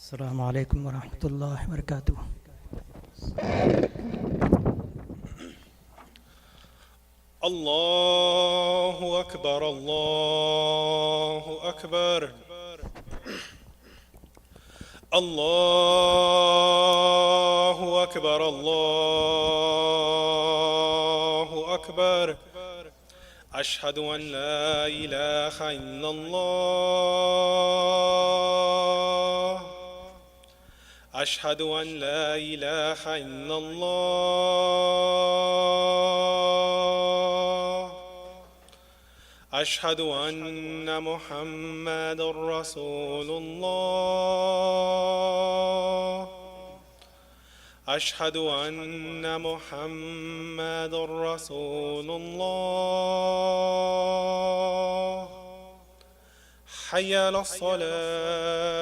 السلام عليكم ورحمة الله وبركاته. الله أكبر الله أكبر الله أكبر الله أكبر أشهد أن لا إله إلا الله أشهد أن لا إله إلا الله أشهد أن محمد رسول الله أشهد أن محمد رسول الله حي على الصلاة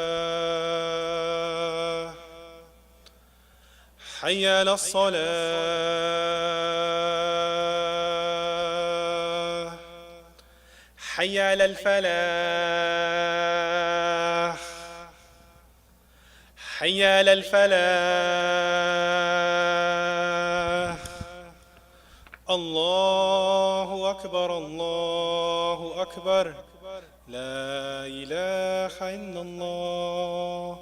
حي على الصلاة حي على الفلاح حي على الفلاح الله أكبر الله أكبر لا إله إلا الله.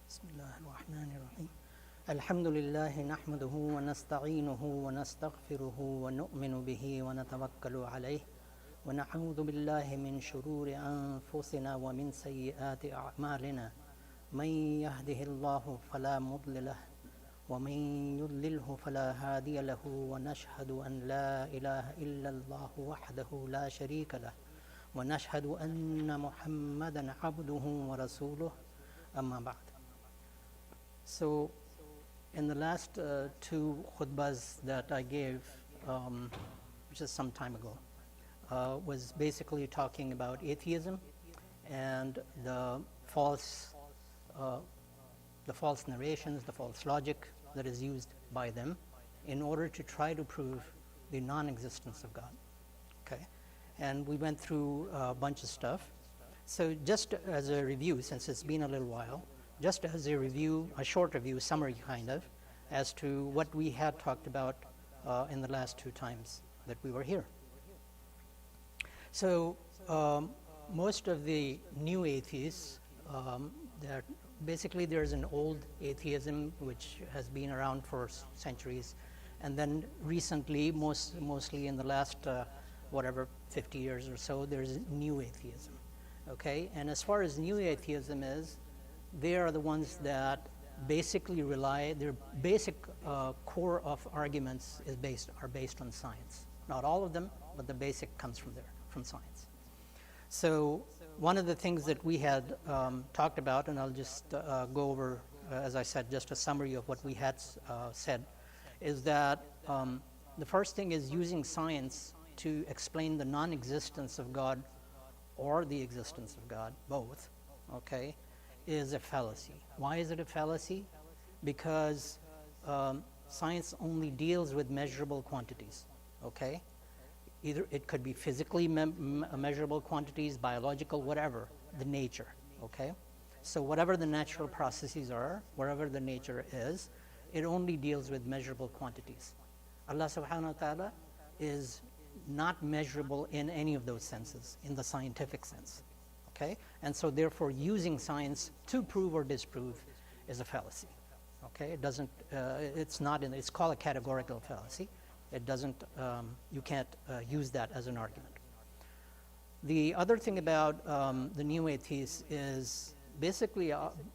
بسم الله الرحمن الرحيم. الحمد لله نحمده ونستعينه ونستغفره ونؤمن به ونتوكل عليه ونعوذ بالله من شرور أنفسنا ومن سيئات أعمالنا من يهده الله فلا مضل له ومن يضلله فلا هادي له ونشهد أن لا إله إلا الله وحده لا شريك له ونشهد أن محمدا عبده ورسوله أما بعد. So in the last two khutbahs that I gave, which is some time ago, was basically talking about atheism and the false narrations, the false logic that is used by them in order to try to prove the non-existence of God. Okay, and we went through a bunch of stuff. So just as a review, since it's been a little while, just as a review, a short review, summary kind of, as to what we had talked about in the last two times that we were here. So most of the new atheists, that basically there's an old atheism which has been around for centuries, and then recently, mostly in the last 50 years or so, there's new atheism. Okay, and as far as new atheism is, they are the ones that basically rely, their basic core of arguments are based on science. Not all of them, but the basic comes from there, from science. So one of the things that we had talked about, and I'll just go over, as I said, just a summary of what we had said, is that the first thing is using science to explain the non-existence of God or the existence of God, both, okay, is a fallacy. Why is it a fallacy? Because science only deals with measurable quantities, okay? Either it could be physically measurable quantities, biological, whatever, the nature, okay? So whatever the natural processes are, wherever the nature is, it only deals with measurable quantities. Allah subhanahu wa ta'ala is not measurable in any of those senses, in the scientific sense. Okay, and so therefore using science to prove or disprove is a fallacy. Okay, it doesn't, it's called a categorical fallacy. It doesn't, you can't use that as an argument. The other thing about the new atheists is basically,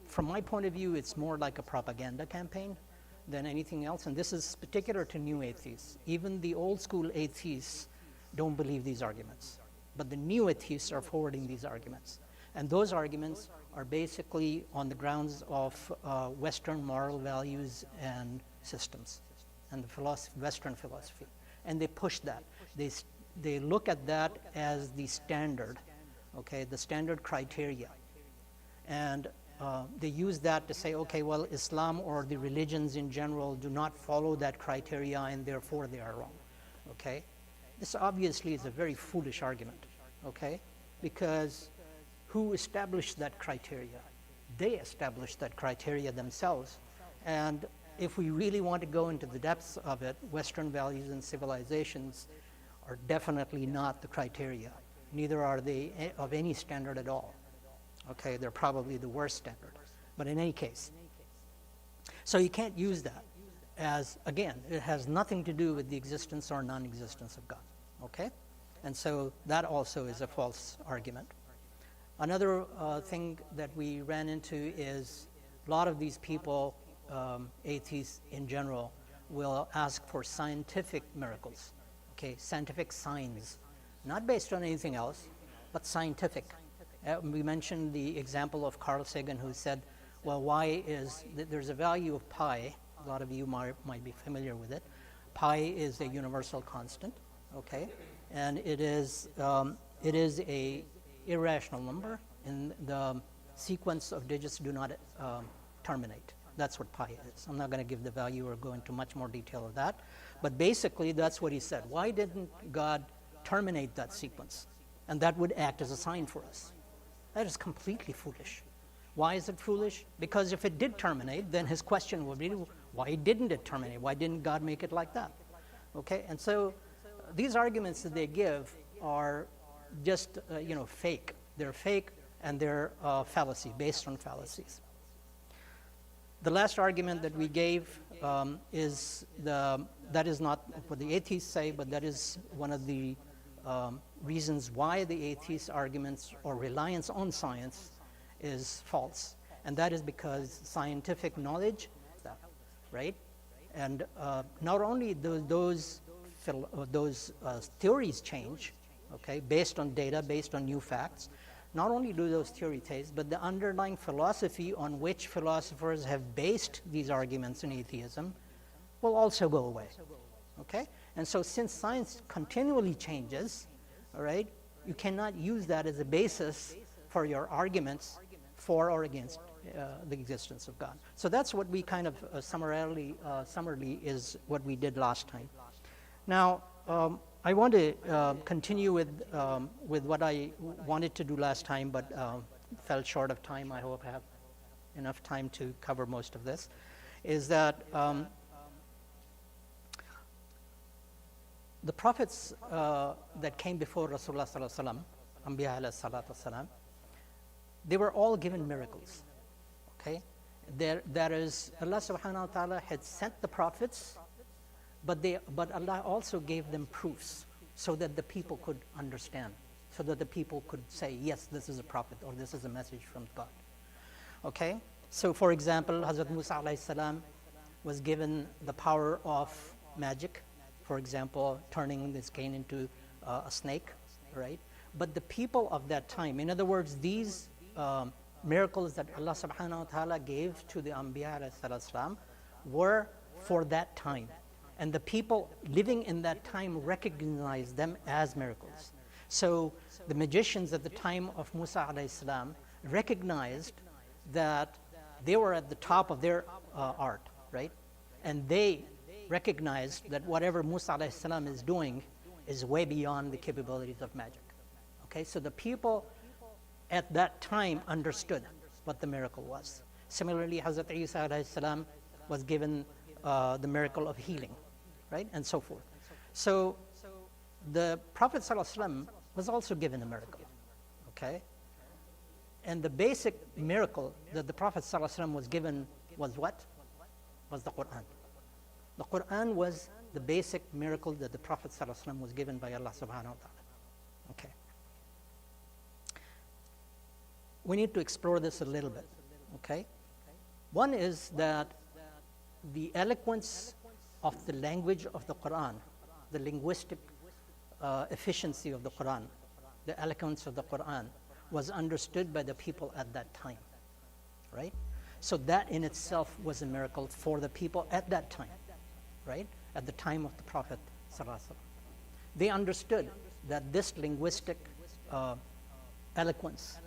from my point of view, it's more like a propaganda campaign than anything else, and this is particular to new atheists. Even the old school atheists don't believe these arguments. But the new atheists are forwarding these arguments. And those arguments are basically on the grounds of Western moral values and systems and the Western philosophy. And they push that. They look at that as the standard, okay, the standard criteria. And they use that to say, okay, well, Islam or the religions in general do not follow that criteria and therefore they are wrong, okay? This obviously is a very foolish argument, okay? Because who established that criteria? They established that criteria themselves. And if we really want to go into the depths of it, Western values and civilizations are definitely not the criteria. Neither are they of any standard at all. Okay, they're probably the worst standard. But in any case, so you can't use that as, again, it has nothing to do with the existence or non-existence of God. Okay? And so that also is a false argument. Another thing that we ran into is a lot of these people, atheists in general, will ask for scientific miracles, okay, scientific signs, not based on anything else, but scientific. We mentioned the example of Carl Sagan, who said, well, why is, there's a value of pi, a lot of you might be familiar with it. Pi is a universal constant, okay, and it is a irrational number, and the sequence of digits do not terminate. That's what pi is. I'm not going to give the value or go into much more detail of that, but basically that's what he said. Why didn't God terminate that sequence? And that would act as a sign for us. That is completely foolish. Why is it foolish? Because if it did terminate, then his question would be, why didn't it terminate? Why didn't God make it like that? Okay, and so these arguments that they give are just fake. They're fake, and they're fallacy, based on fallacies. The last argument that we gave is that is not what the atheists say, but that is one of the reasons why the atheist arguments or reliance on science is false, and that is because scientific knowledge, right? And not only do those theories change, okay, based on data, based on new facts. Not only do those theories change, but the underlying philosophy on which philosophers have based these arguments in atheism will also go away, okay? And so since science continually changes, all right, you cannot use that as a basis for your arguments for or against the existence of God. So that's what we kind of summarily is what we did last time. Now, I want to continue with what I wanted to do last time, but fell short of time. I hope I have enough time to cover most of this. Is that the prophets that came before Rasulullah sallallahu alaihi wasallam, Anbiya alayhi salatu wasalam, they were all given miracles. Okay, there is Allah subhanahu wa ta'ala had sent the prophets. But Allah also gave them proofs so that the people could understand, so that the people could say, yes, this is a prophet or this is a message from God. Okay? So for example, Hazrat Musa alayhi salam was given the power of magic, for example, turning this cane into a snake, right? But the people of that time, in other words, these miracles that Allah subhanahu wa ta'ala gave to the Anbiya alayhi salam were for that time. And the people living in that time recognized them as miracles. So the magicians at the time of Musa alayhi salam recognized that they were at the top of their art, right? And they recognized that whatever Musa alayhi salam is doing is way beyond the capabilities of magic. Okay, so the people at that time understood what the miracle was. Similarly, Hazrat Isa alayhi salam was given the miracle of healing, right, and so forth. So the Prophet ﷺ was also given a miracle, okay? And the basic miracle that the Prophet ﷺ was given was what? Was the Quran. The Quran was the basic miracle that the Prophet ﷺ was given by Allah subhanahu wa ta'ala. Okay. We need to explore this a little bit, okay? One is that the eloquence of the language of the Quran, the linguistic efficiency of the Quran, the eloquence of the Quran was understood by the people at that time, right? So that in itself was a miracle for the people at that time, right? At the time of the Prophet ﷺ. They understood that this linguistic eloquence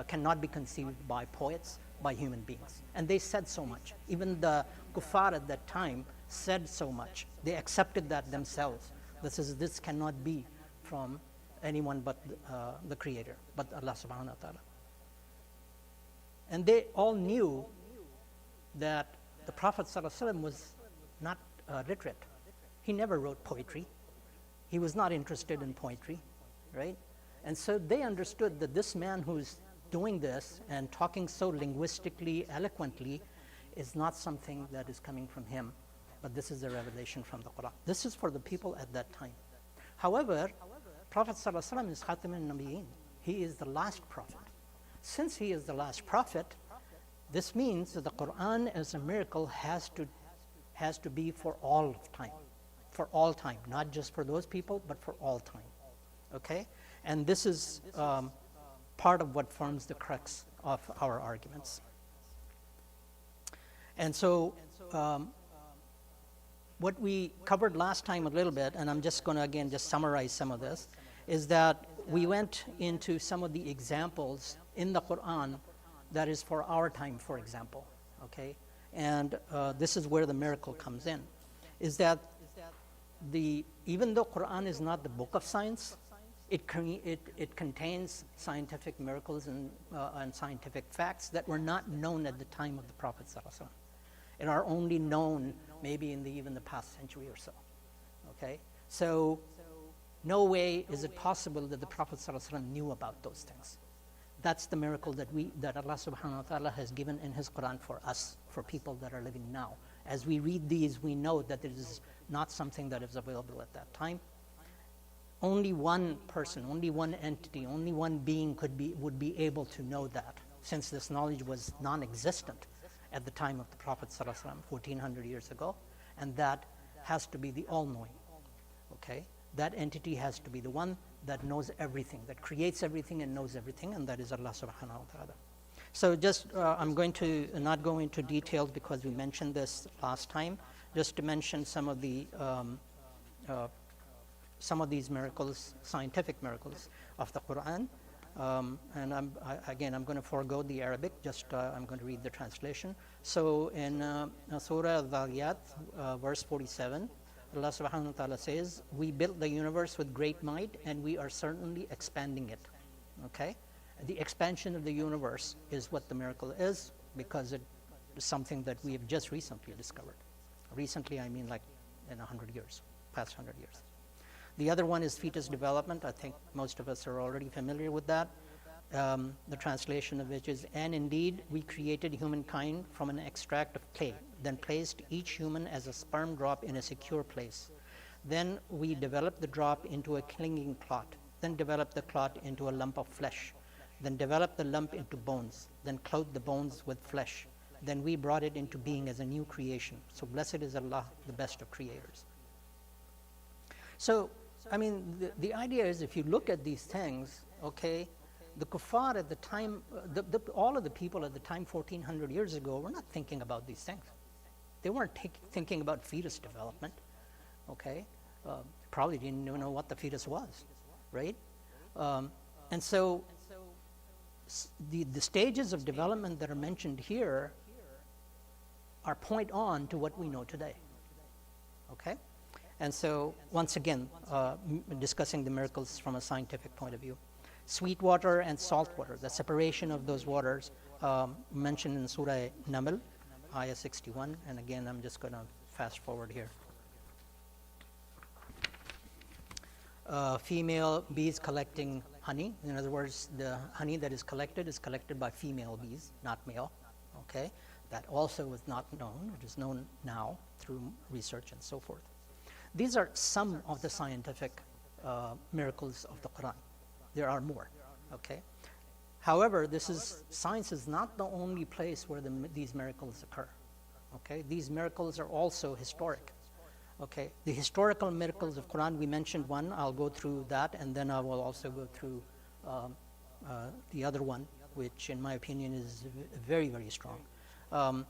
cannot be conceived by poets, by human beings. And they said so much. Even the kuffar at that time said so much. They accepted that themselves. This cannot be from anyone but the Creator, but Allah subhanahu wa ta'ala. And they all knew that the Prophet ﷺ was not literate. He never wrote poetry. He was not interested in poetry, right? And so they understood that this man who's doing this and talking so linguistically, eloquently, is not something that is coming from him, but this is a revelation from the Quran. This is for the people at that time. However, Prophet ﷺ is Khatam al-Nabiyyin. He is the last prophet. Since he is the last prophet, this means that the Quran as a miracle has to be for all of time. For all time, not just for those people, but for all time. Okay? And this is part of what forms the crux of our arguments. And so what we covered last time a little bit, and I'm just going to again just summarize some of this, is that we went into some of the examples in the Quran that is for our time, for example. Okay? And this is where the miracle comes in, is that even though Quran is not the book of science, it contains scientific miracles and scientific facts that were not known at the time of the Prophet ﷺ, and are only known maybe in even the past century or so. Okay, so no way is it possible that the Prophet ﷺ knew about those things. That's the miracle that Allah subhanahu wa ta'ala has given in His Quran for us, for people that are living now. As we read these, we know that it is not something that is available at that time. Only one person, only one entity, only one being would be able to know that, since this knowledge was non-existent at the time of the Prophet ﷺ, 1400 years ago, and that has to be the all-knowing. Okay? That entity has to be the one that knows everything, that creates everything and knows everything, and that is Allah subhanahu wa ta'ala. So just, I'm going to not go into details because we mentioned this last time, just to mention some of these miracles, scientific miracles of the Quran. And I'm going to forego the Arabic, I'm going to read the translation. So in Surah Al-Dhariyat, verse 47, Allah subhanahu wa ta'ala says, "We built the universe with great might and we are certainly expanding it." Okay? The expansion of the universe is what the miracle is, because it is something that we have just recently discovered. Recently, I mean like in 100 years, past 100 years. The other one is fetus development. I think most of us are already familiar with that. The translation of which is, "And indeed, we created humankind from an extract of clay, then placed each human as a sperm drop in a secure place. Then we developed the drop into a clinging clot, then developed the clot into a lump of flesh, then developed the lump into bones, then clothed the bones with flesh. Then we brought it into being as a new creation. So blessed is Allah, the best of creators." So, I mean, the idea is, if you look at these things, okay, the kuffar at the time, all of the people at the time 1400 years ago were not thinking about these things. They weren't thinking about fetus development, okay? Probably didn't even know what the fetus was, right? And so the stages of development that are mentioned here are point on to what we know today, okay? And so, once again, discussing the miracles from a scientific point of view. Sweet water and salt water, the separation of those waters, mentioned in Surah Naml, Ayah 61. And again, I'm just going to fast forward here. Female bees collecting honey. In other words, the honey that is collected by female bees, not male. Okay, that also was not known. It is known now through research and so forth. These are some of the scientific miracles of the Quran. There are more, okay? However, science is not the only place where these miracles occur, okay? These miracles are also historic, okay? The historical miracles of Quran, we mentioned one. I'll go through that, and then I will also go through the other one, which in my opinion is very, very strong.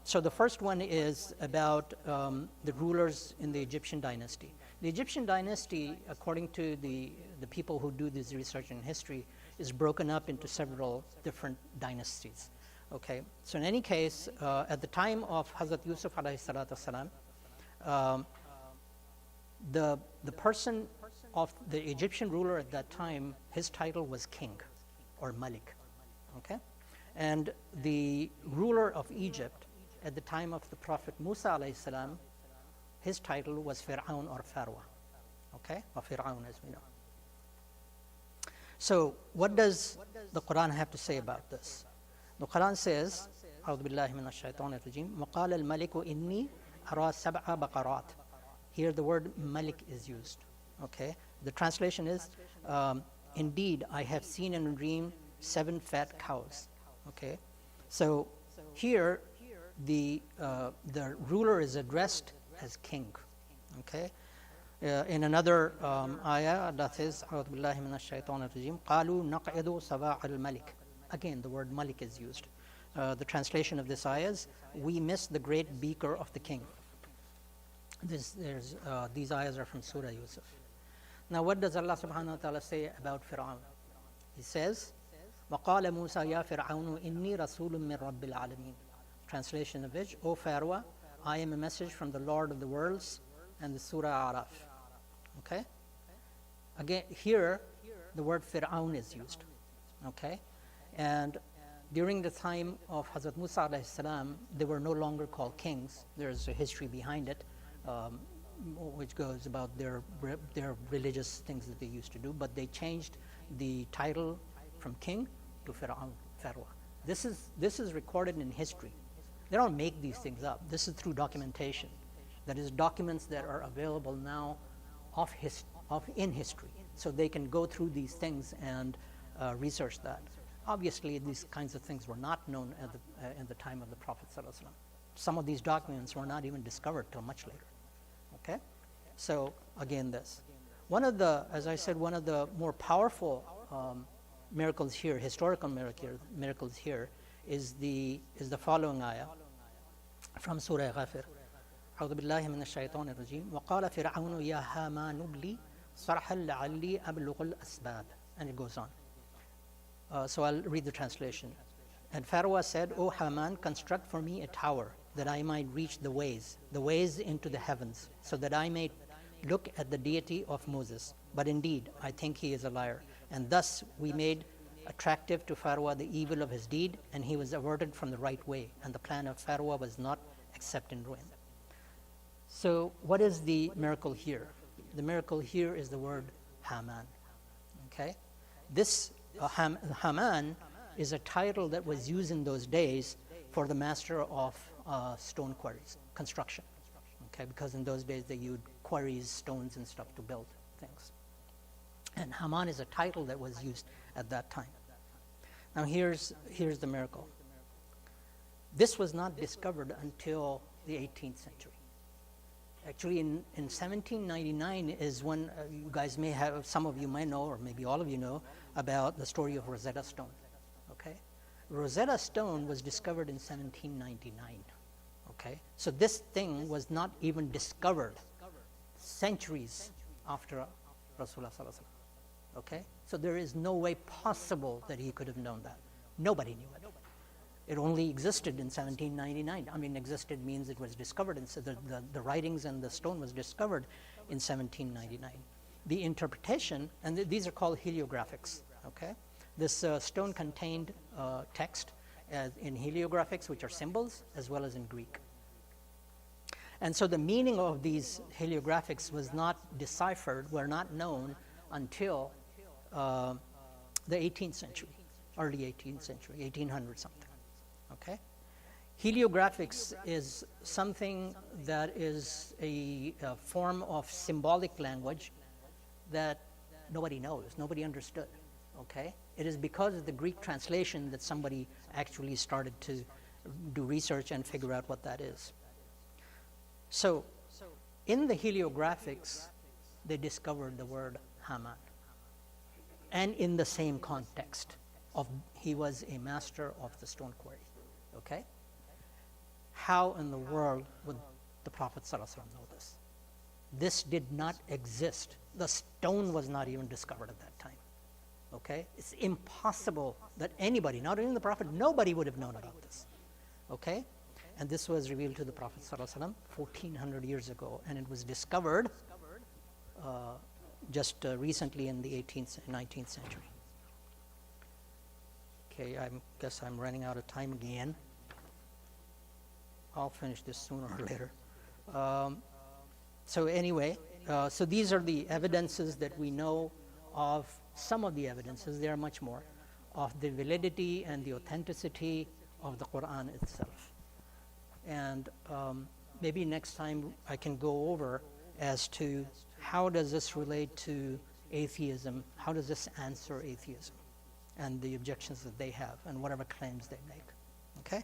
So the first one is about the rulers in the Egyptian dynasty. The Egyptian dynasty, according to the people who do this research in history, is broken up into several different dynasties. Okay, so in any case, at the time of Hazrat Yusuf alayhi salatu wasalam, the person of the Egyptian ruler at that time, his title was king or Malik. Okay? And the ruler of Egypt at the time of the Prophet Musa alayhi salam, his title was Fir'aun or Pharaoh. Okay? Or Fir'aun as we know. So what does the Quran have to say about this? The Quran says, أعوذ بالله من الشيطان الرجيم وقال الملك إني أرى سبع بقرات. Here the word Malik is used. Okay? The translation is, indeed, I have seen in a dream 7 fat cows. Okay? So here the ruler is addressed as king. Okay? In another ayah that says, أعوذ بالله من الشيطان الرجيم قالوا نقعد صباح الملك. Again, the word Malik is used. The translation of this ayah is, we miss the great beaker of the king. These ayahs are from Surah Yusuf. Now what does Allah subhanahu wa ta'ala say about Fir'aun? He says, وَقَالَ مُوسَى يَا فِرْعَوْنُ إِنِّي رَسُولٌ مِّن رَبِّ الْعَالَمِينَ. Translation of which, O Pharaoh, I am a message from the Lord of the worlds, and the Surah Araf. Okay? Again, here, the word Fir'aun is used. Okay? And during the time of Hazrat Musa alayhi salam, they were no longer called kings. There's a history behind it, which goes about their religious things that they used to do, but they changed the title from king to Pharaoh. This is recorded in history. They don't make these things up. This is through documentation. That is, documents that are available now in history, so they can go through these things and research that. Obviously, these kinds of things were not known in the time of the Prophet ﷺ. Some of these documents were not even discovered till much later. Okay, so again, as I said, one of the more powerful miracles here, historical miracles here, is the following ayah from Surah Ghafir. أعوذ بالله من الشيطان الرجيم وقال فرعون يا هامان ابني صرحا لعلي أبلغ الأسباب. And it goes on. So I'll read the translation. And Pharaoh said, O Haman, construct for me a tower, that I might reach the ways into the heavens, so that I may look at the deity of Moses. But indeed, I think he is a liar. And thus we made attractive to Pharaoh the evil of his deed, and he was averted from the right way, and the plan of Pharaoh was not except in ruin. So what is the miracle here? The miracle here is the word Haman. Okay? This Haman is a title that was used in those days for the master of stone quarries, construction. Okay, because in those days they used quarries, stones and stuff to build things. And Haman is a title that was used at that time. Now here's the miracle. This was not discovered until the 18th century. Actually, in 1799 is when you guys may have, some of you might know, or maybe all of you know, about the story of Rosetta Stone. Okay, Rosetta Stone was discovered in 1799. Okay, so this thing was not even discovered centuries after Rasulullah Sallallahu Alaihi Wasallam. Okay, so there is no way possible that he could have known that. Nobody knew it. It only existed in 1799. I mean, existed means it was discovered, and so the writings and the stone was discovered in 1799. The interpretation, and these are called heliographics, okay? This stone contained text in heliographics, which are symbols, as well as in Greek. And so the meaning of these heliographics was not deciphered, were not known until the 18th century, early 18th century, 1800 something. Okay? Heliographics is something that is a form of symbolic language that nobody knows, nobody understood. Okay? It is because of the Greek translation that somebody actually started to do research and figure out what that is. So, in the heliographics, they discovered the word Haman. And in the same context of he was a master of the stone quarry. Okay? How in the world would the Prophet ﷺ know this? This did not exist. The stone was not even discovered at that time. Okay? It's impossible that anybody, not even the Prophet, nobody would have known about this. Okay? And this was revealed to the Prophet ﷺ 1400 years ago, and it was discovered just recently in the 18th and 19th century. Okay, I guess I'm running out of time again. I'll finish this sooner or later. So anyway, so these are the evidences that we know of, some of the evidences, there are much more, of the validity and the authenticity of the Quran itself. And maybe next time I can go over as to how does this relate to atheism, how does this answer atheism and the objections that they have and whatever claims they make. Okay?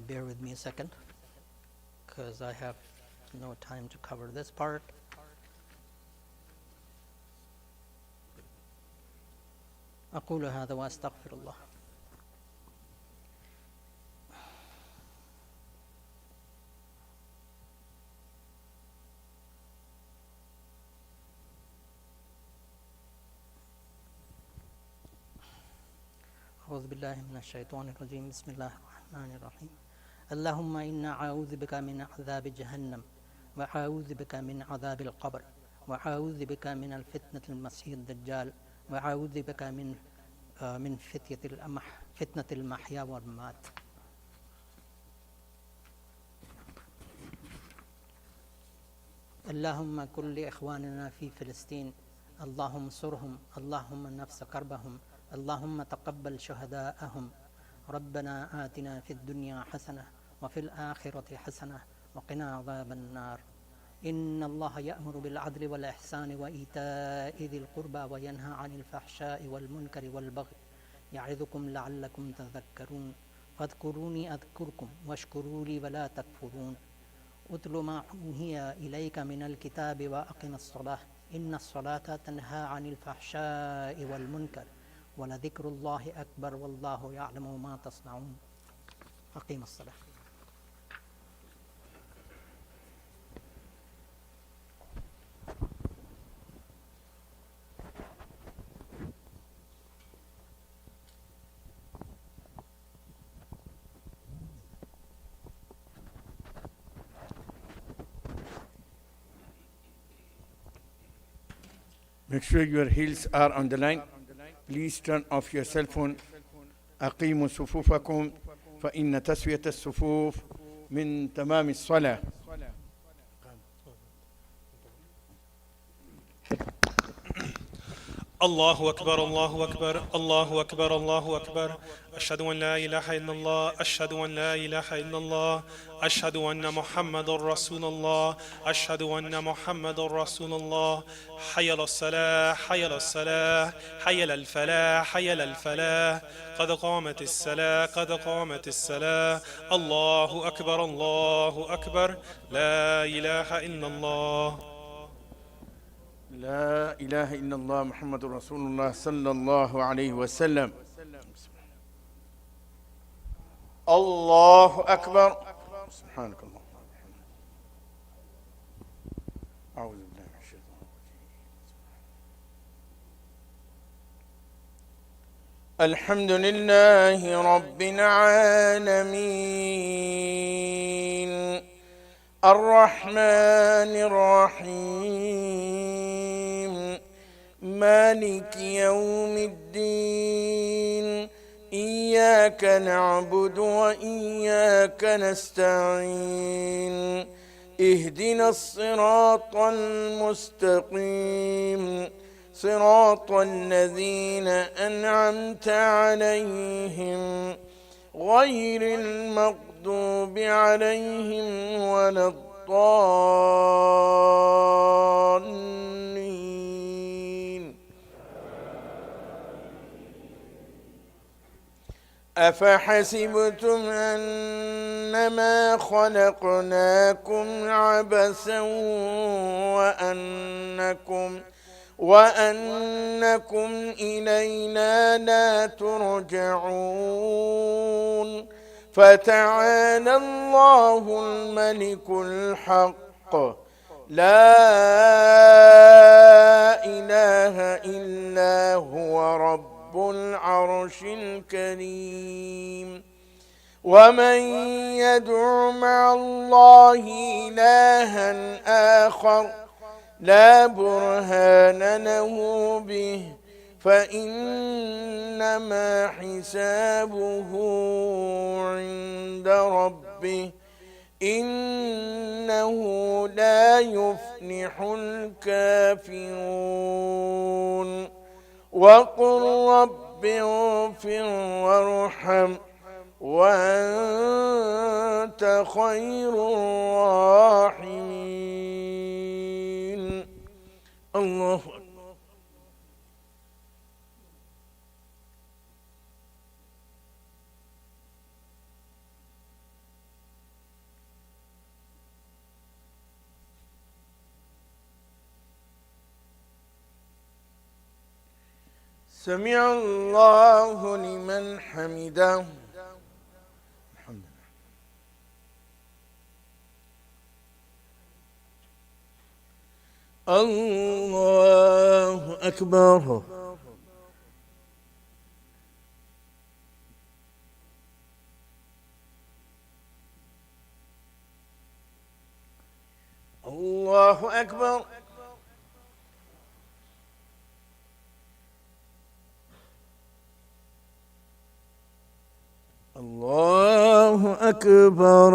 Bear with me a second, because I have no time to cover this part. أقول هذا وأستغفر الله. أعوذ بالله من الشيطان الرجيم. بسم الله الرحمن الرحيم. اللهم إنا أعوذ بك من عذاب جهنم وأعوذ بك من عذاب القبر وأعوذ بك من الفتنة المسيح الدجال وأعوذ بك من فتنة المحيا والممات. اللهم كن لإخواننا في فلسطين، اللهم انصرهم، اللهم نفس كربهم، اللهم تقبل شهداءهم. ربنا آتنا في الدنيا حسنة وفي الآخرة حسنة وقنا عذاب النار. إن الله يأمر بالعدل والإحسان وإيتاء ذي القربى وينهى عن الفحشاء والمنكر والبغي يعظكم لعلكم تذكرون. فاذكروني أذكركم واشكروا لي ولا تكفرون. أتل ما أوحي إليك من الكتاب وأقم الصلاة إن الصلاة تنهى عن الفحشاء والمنكر ولذكر الله أكبر والله يعلم ما تصنعون. أقيم الصلاة. Make sure your heels are on the line. Please turn off your cell phone. أقيموا صفوفكم فإن تسوية الصفوف من تمام الصلاة. الله أكبر الله أكبر الله أكبر الله أكبر. أشهد أن لا إله إلا الله أشهد أن لا إله إلا الله أشهد أن محمد رسول الله أشهد أن محمد رسول الله. حي على الصلاة حي على الصلاة حي على الفلاح حي على الفلاح. قد قامت الصلاة قد قامت الصلاة. الله أكبر الله أكبر. لا إله إلا الله. لا إله إلا الله محمد رسول الله صلى الله عليه وسلم. الله أكبر. سبحانك اللهم وبحمدك. أعوذ بالله من الشيطان الرجيم. الحمد لله رب العالمين الرحمن الرحيم مالك يوم الدين. إياك نعبد وإياك نستعين. اهدنا الصراط المستقيم صراط الذين أنعمت عليهم غير المغضوب عليهم ولا الضالين. أفحسبتم أنما خلقناكم عبثا وأنكم إلينا لا ترجعون. فتعالى الله الملك الحق لا إله إلا هو رب رب العرش الكريم. ومن يدع مع الله إلها آخر لا برهان له به فإنما حسابه عند ربه إنه لا يفلح الكافرون. وقل رب اغفر وارحم وأنت خير الراحمين. الله أكبر. سمع الله لمن حمده. الحمد لله. الله أكبر. الله أكبر. الله أكبر.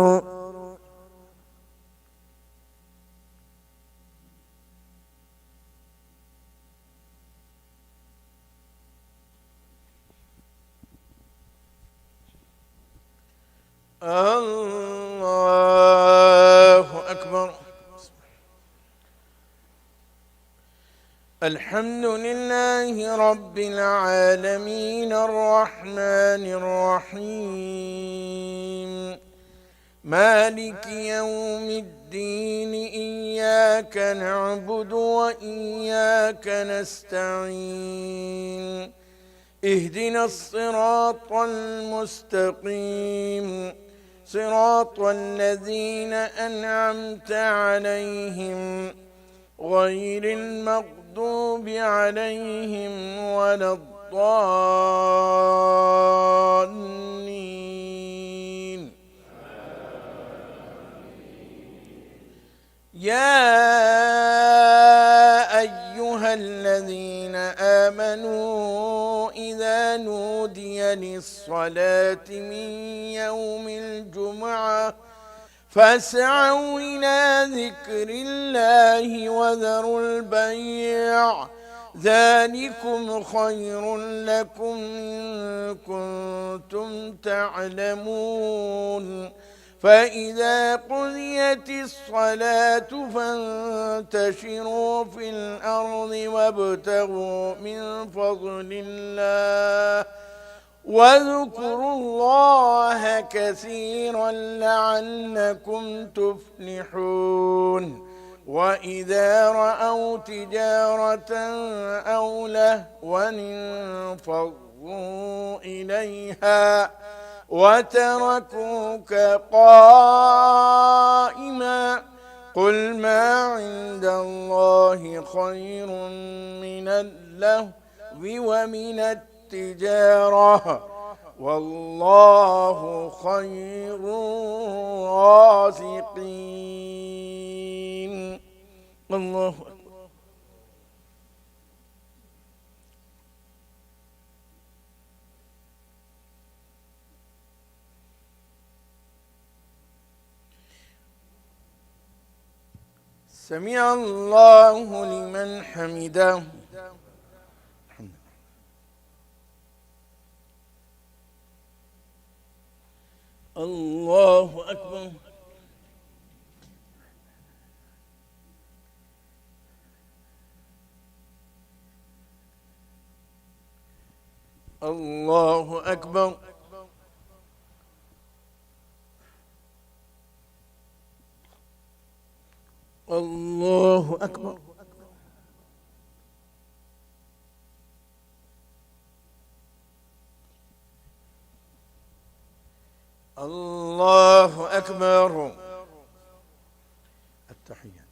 الله أكبر. الحمد لله رب العالمين الرحمن الرحيم مالك يوم الدين إياك نعبد وإياك نستعين اهدنا الصراط المستقيم صراط الذين أنعمت عليهم غير المغضوب عليهم ولا الضالين. يا أيها الذين آمنوا إذا نودي للصلاة من يوم الجمعة فاسعوا إلى ذكر الله وذروا البيع ذلكم خير لكم إن كنتم تعلمون. فإذا قضيت الصلاة فانتشروا في الأرض وابتغوا من فضل الله واذكروا الله كثيرا لعلكم تفلحون. وإذا رأوا تجارة أو لهوا انفضوا إليها وتركوك قائما قل ما عند الله خير من اللهو ومن التجارة والله خير الرازقين. الله أكبر. سمع الله لمن حمده. الله أكبر. الله أكبر. الله أكبر. الله أكبر. التحية.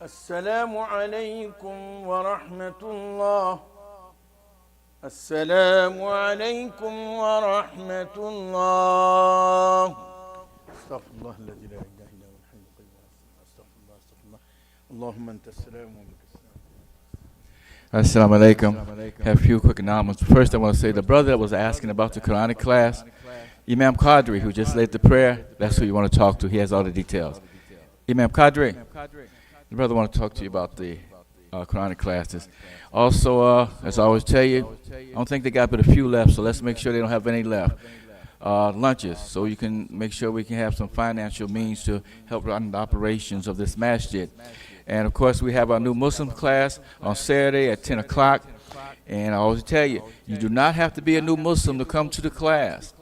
السلام عليكم ورحمة الله. السلام عليكم ورحمة الله. استغفر الله الذي لا إله إلا هو الحي القيوم. استغفر الله استغفر الله. اللهم أنت السلام ومنك السلام. Assalamu alaikum. Have a few quick announcements. First, I want to say the brother that was asking about the Quranic class, Imam Qadri, who just led the prayer, that's who you want to talk to. He has all the details. Imam Qadri, the brother want to talk to you about the Quranic classes. Also, as I always tell you, I don't think they got but a few left, so let's make sure they don't have any left. Lunches, so you can make sure we can have some financial means to help run the operations of this masjid. And of course, we have our new Muslim class on Saturday at 10 o'clock. And I always tell you, you do not have to be a new Muslim to come to the class.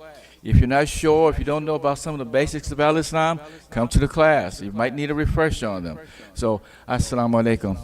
If you're not sure, if you don't know about some of the basics about Islam, come to the class. You might need a refresher on them. So, assalamu alaikum.